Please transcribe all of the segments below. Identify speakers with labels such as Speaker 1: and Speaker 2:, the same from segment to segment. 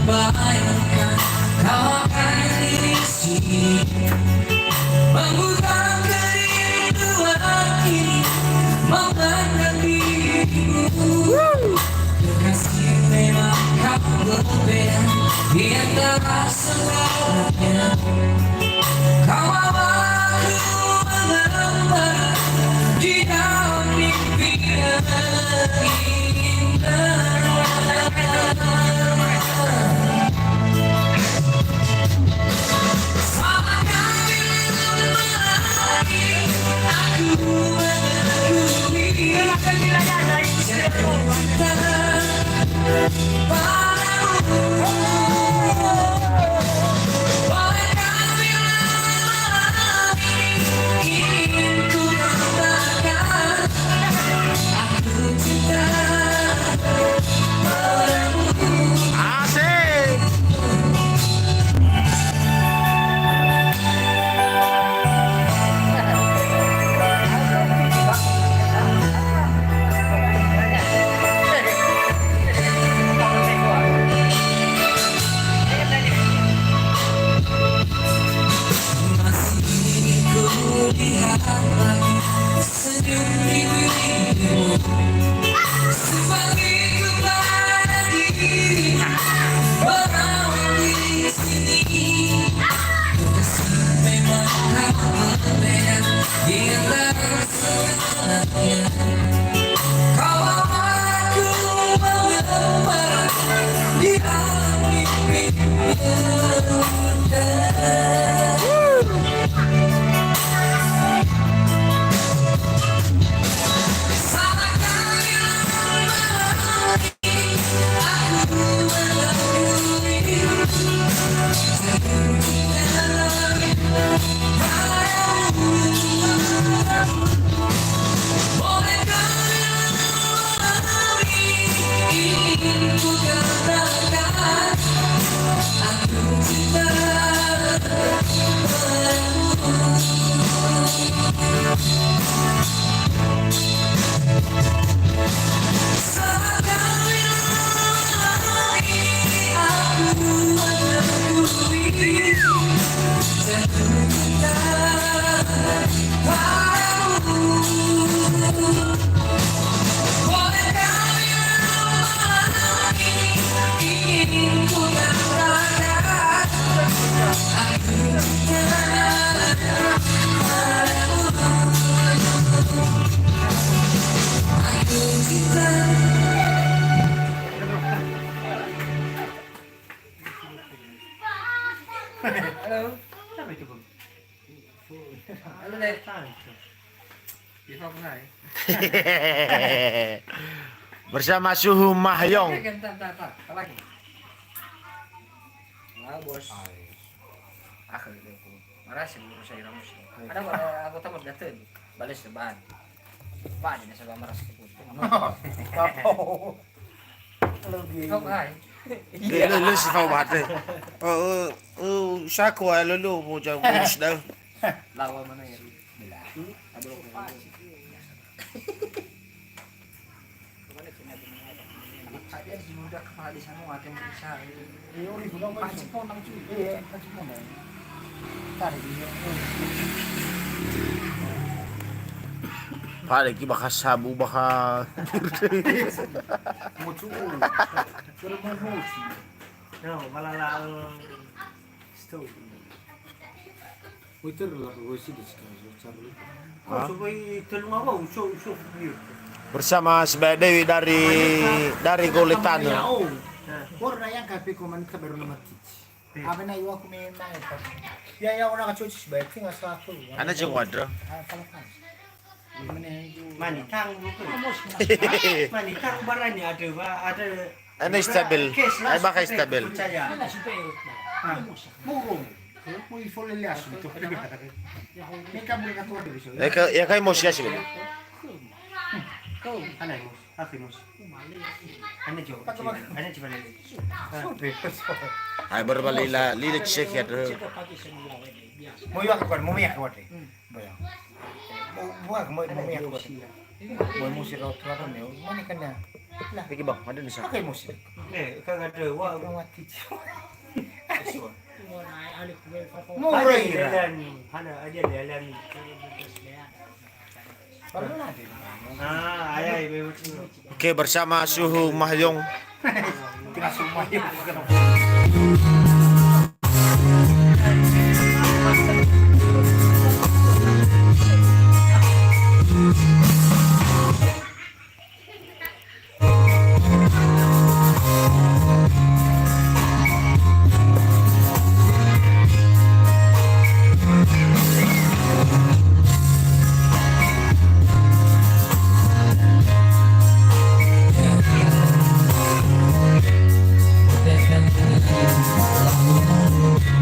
Speaker 1: bayangkan kau akan diisi memegang kerinduan ini memandang dirimu kekasih memang kau berbeda di antara segalanya kau bawa aku mengembara di dalam mimpi yang indah sama kali lagi aku mengakui cinta padamu boleh kami lagi ingin ku katakan aku cinta padamu.
Speaker 2: Asik.
Speaker 1: Masih ingin ku lihat lagi senyum di bibirmu sebagai kepada dirimu berawal di sini kekasih memang kau berbeda di antara segalanya kau bawa aku mengembara di dalam mimpi indah. Sama kali lagi aku mengakui boleh kali lagi ingin ku katakan aku cinta sekali lagi aku mengakui jatuh cinta padamu boleh kali lagi ingin ku katakan aku cinta padamu aku cinta.
Speaker 3: Halo. Siapa itu, Bang? Halo, Dek. Bisa kenal.
Speaker 2: Bersama Suhu Mahyong.
Speaker 3: Bentar. Apa lagi? Nah, bos. Aku itu. Marah sih buru saya ramus. Ada aku takut datang. Balas seban. Pak, ini sebab marah sekut. Halo, Kau hai.
Speaker 2: Lu si fau bat. Sa ko lu mo jang bus daw.
Speaker 3: Lawa mana ya? Bila. Abro. Ada di muda kepala di sana ada bisa. Iya, ini bukan pasti ponang cuy. Iya, pasti ponang. Tarik dia.
Speaker 2: Pare ki baka sabu baka
Speaker 3: Mucu. Suruh muci. No, malala stove.
Speaker 4: Muitor lah gosi di sekarang cabul.
Speaker 2: Hah?
Speaker 3: Coba telung apa? Usuk view.
Speaker 2: bersama Sebadewi dari Kulitan.
Speaker 4: Oh, korna yang kapi komen kabaru nama kici. Apa na iwa kume na ito. Ya orang kacuci sebaik tinggal satu.
Speaker 2: Ana jeng wadro.
Speaker 4: Kalau kan.
Speaker 3: Manitang buku. Manitang barangnya ada.
Speaker 2: Ana stabil. Ay baka stabil.
Speaker 3: Percaya.
Speaker 4: Murung. Mau ifolele asu itu. Mereka boleh katua dari sini.
Speaker 2: Ya kay mo siya siguro.
Speaker 3: Ano mo? Happy mo. Ano jo? Ano jo ba nila?
Speaker 2: Ay berbalila lilit check ya.
Speaker 4: Mau iwa kawan, mau miyak kawan deh. Bayang. Mau miyak kawan. Mau musir rot rot nih. Mana kan ya?
Speaker 2: Piki bang, ada di sana.
Speaker 4: Pakai musik.
Speaker 5: Kagak ada wah.
Speaker 4: Orang mati.
Speaker 5: Ada
Speaker 4: Murah ira.
Speaker 5: jalan, ada aja jalan.
Speaker 4: Kalau nanti.
Speaker 5: Ayah ibu.
Speaker 2: Oke, bersama Suhu Mahyong.
Speaker 4: Tengah semua yuk.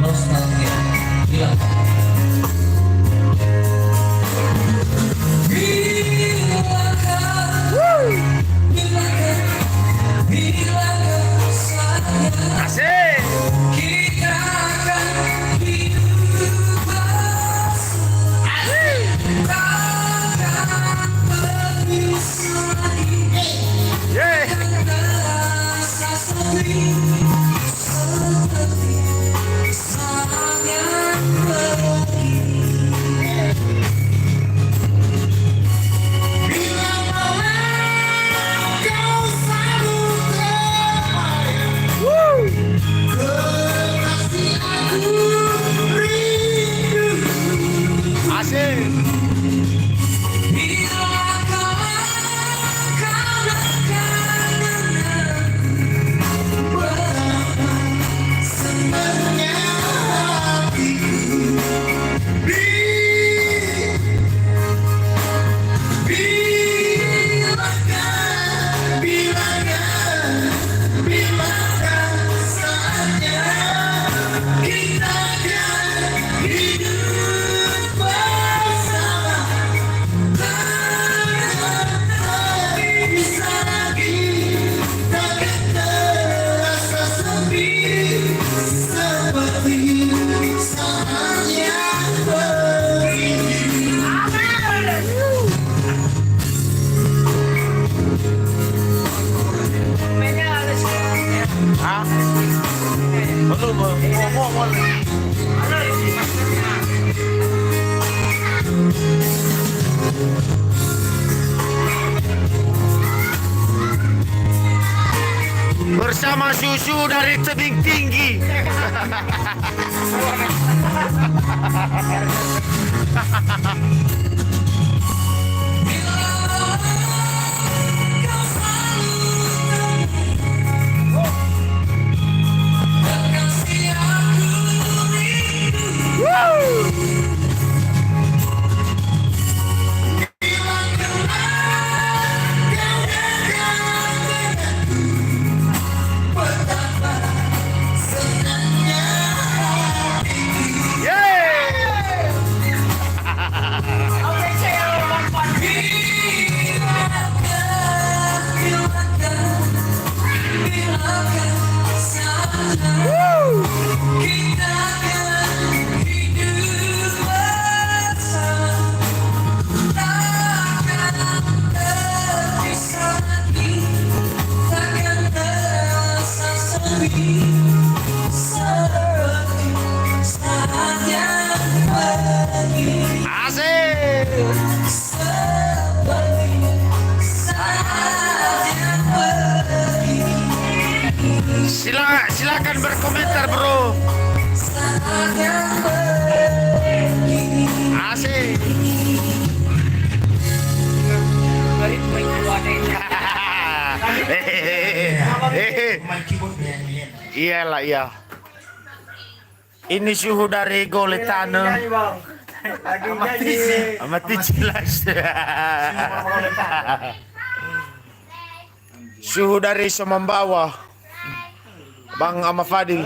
Speaker 1: Nostalgia. Bilang. Bilangkan saja
Speaker 2: Asik.
Speaker 1: kita akan hidup bersama. Takkan berpisah lagi.
Speaker 2: Yeay.
Speaker 1: Rasa sepi seperti saat yang pergi. Bila malam kau selalu terbayang, kekasih aku rindu.
Speaker 2: Asik.
Speaker 1: Bila kau akan betapa senangnya hatiku. Bilangkan saatnya kita akan hidup bersama. Takkan bisa lagi, takkan terasa sepi seperti saat yang pergi.
Speaker 2: Ah. Betul, mau. Bersama Susu dari tebing tinggi.
Speaker 1: Kau selalu kekasih aku rindu. Bila kau dekat betapa senangnya hatiku.
Speaker 2: Yeay.
Speaker 1: Bilangkan saja kita akan hidup bersama. Takkan terpisah lagi, takkan terasa sepi seperti saat yang pergi.
Speaker 2: Asik.
Speaker 1: Seperti saat yang pergi.
Speaker 2: Silakan berkomentar, bro.
Speaker 1: Saat yang pergi.
Speaker 2: Asik.
Speaker 4: Main keyboard yang ini.
Speaker 2: Iyalah, iya. Ini Suhu dari Goletano.
Speaker 5: Bang. Lagi nyanyi.
Speaker 2: Amat jelas. Suhu dari Somambawa. Bang Ama Fadil.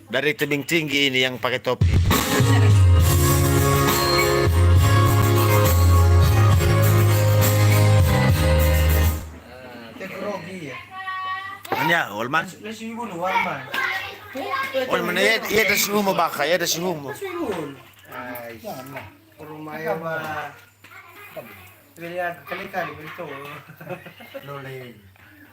Speaker 2: Dari tebing tinggi ini yang pakai topi.
Speaker 5: Teknologi ya.
Speaker 2: Anya, Olman.
Speaker 5: Nasi ibu nu warman.
Speaker 2: Olman, iya ada suhu mo baka, iya ada suhu mo.
Speaker 5: Nasi ibu. Ay,
Speaker 4: Jangan lah.
Speaker 5: rumah ya ba. Lihat kali-kali itu.
Speaker 4: Lole.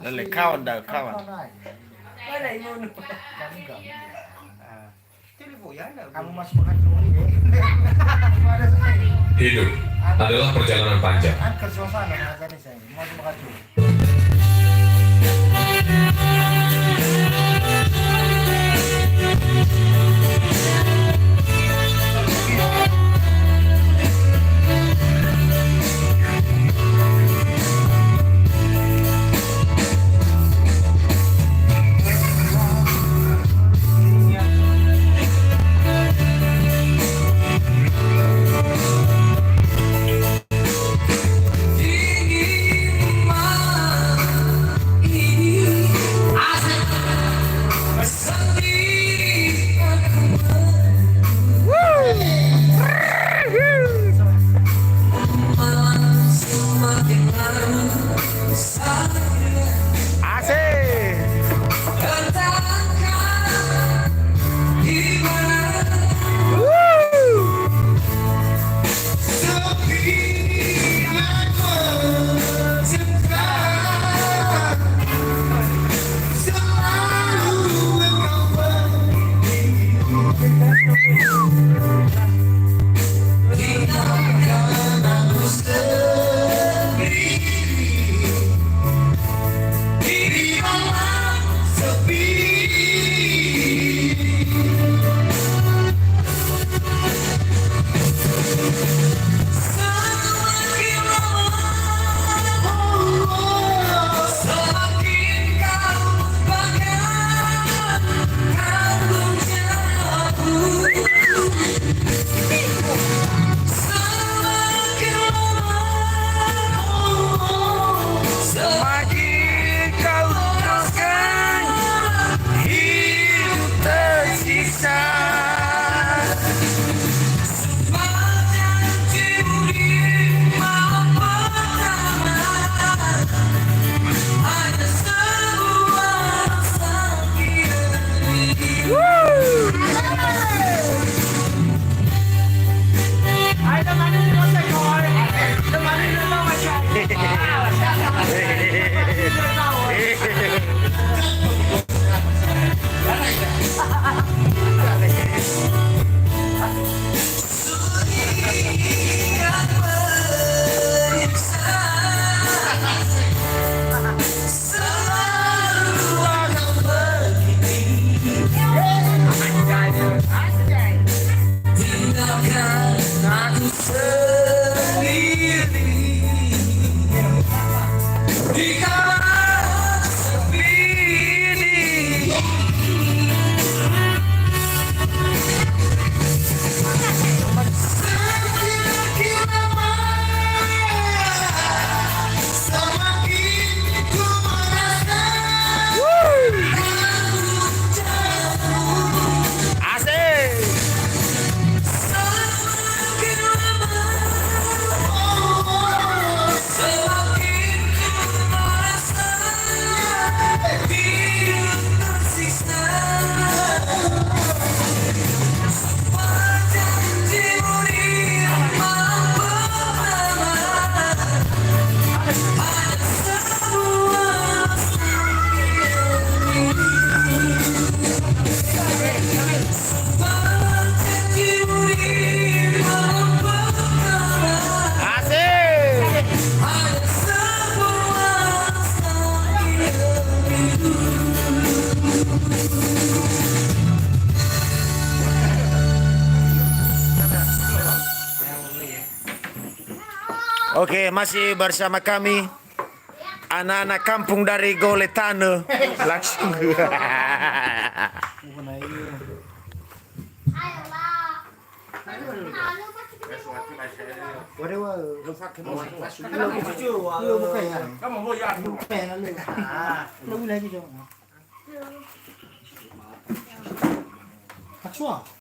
Speaker 2: Lele kawan dah kawan.
Speaker 5: Mana imun?
Speaker 4: Kamu enggak.
Speaker 5: Telepon ya ada.
Speaker 4: Kamu masih makan cumi deh. Gimana sih?
Speaker 6: Hidup adalah perjalanan panjang.
Speaker 4: Kan kerja sana makanya saya mau makan cumi.
Speaker 2: Asik. Semakin kau teruskan hidup tersiksa. Aku sendiri di kamar sepi ini. Semakin lama semakin ku merasa aku jatuh. Asik. Semakin lama semakin ku merasa hidup tersisa. Janjimu di malam pertama ada sebuah janjimu di malam pertama
Speaker 1: Asik.
Speaker 2: ada sebuah
Speaker 1: Oke, masih bersama kami anak-anak kampung dari Goletane. Langsung.
Speaker 4: Warewa, lo pakai masuk. Lo buka ya.
Speaker 5: Kamu mau ya?
Speaker 4: Buka ya lo. Lo lagi dong. Maksua.